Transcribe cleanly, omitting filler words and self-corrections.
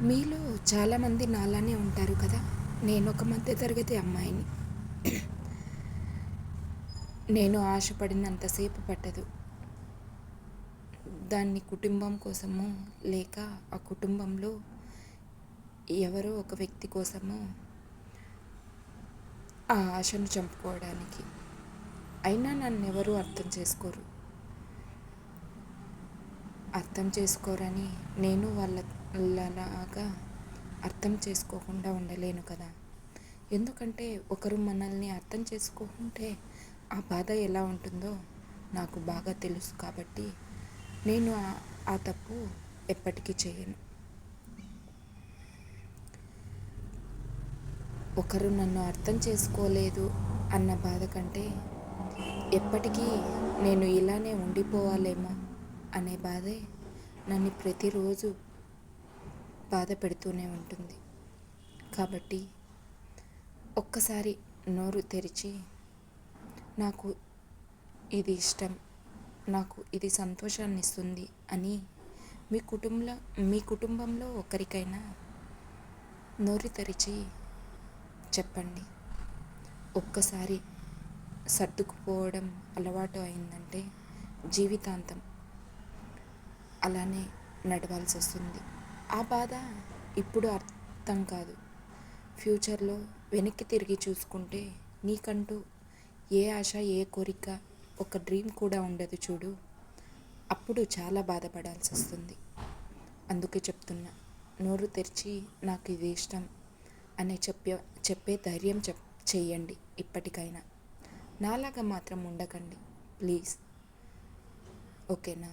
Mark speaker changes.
Speaker 1: మీలో చాలామంది నాలానే ఉంటారు కదా. నేను ఒక మధ్యతరగతి అమ్మాయిని. నేను ఆశపడినంతసేపు పట్టదు. దాన్ని కుటుంబం కోసమో లేక ఆ కుటుంబంలో ఎవరో ఒక వ్యక్తి కోసమో ఆ ఆశను చంపుకోవడానికి. అయినా నన్నెవరూ అర్థం చేసుకోరు. అర్థం చేసుకోరని నేను వాళ్ళలాగా అర్థం చేసుకోకుండా ఉండలేను కదా. ఎందుకంటే ఒకరు మనల్ని అర్థం చేసుకోకుంటే ఆ బాధ ఎలా ఉంటుందో నాకు బాగా తెలుసు. కాబట్టి నేను ఆ తప్పు ఎప్పటికీ చేయను. ఒకరు నన్ను అర్థం చేసుకోలేదు అన్న బాధ కంటే ఎప్పటికీ నేను ఇలానే ఉండిపోవాలేమో అనే బాధే నన్ను ప్రతిరోజు బాధ పెడుతూనే ఉంటుంది. కాబట్టి ఒక్కసారి నోరు తెరిచి నాకు ఇది ఇష్టం, నాకు ఇది సంతోషాన్ని ఇస్తుంది అని మీ కుటుంబంలో ఒకరికైనా నోరు తెరిచి చెప్పండి. ఒక్కసారి సర్దుకుపోవడం అలవాటు అయిందంటే జీవితాంతం అలానే నడవాల్సి వస్తుంది. ఆ బాధ ఇప్పుడు అర్థం కాదు. ఫ్యూచర్లో వెనక్కి తిరిగి చూసుకుంటే నీకంటూ ఏ ఆశ, ఏ కోరిక, ఒక డ్రీమ్ కూడా ఉండదు చూడు. అప్పుడు చాలా బాధపడాల్సి వస్తుంది. అందుకే చెప్తున్నా, నోరు తెరిచి నాకు ఇది ఇష్టం అని చెప్పే ధైర్యం చెయ్యండి ఇప్పటికైనా. నాలాగా మాత్రం ఉండకండి ప్లీజ్. ఓకేనా?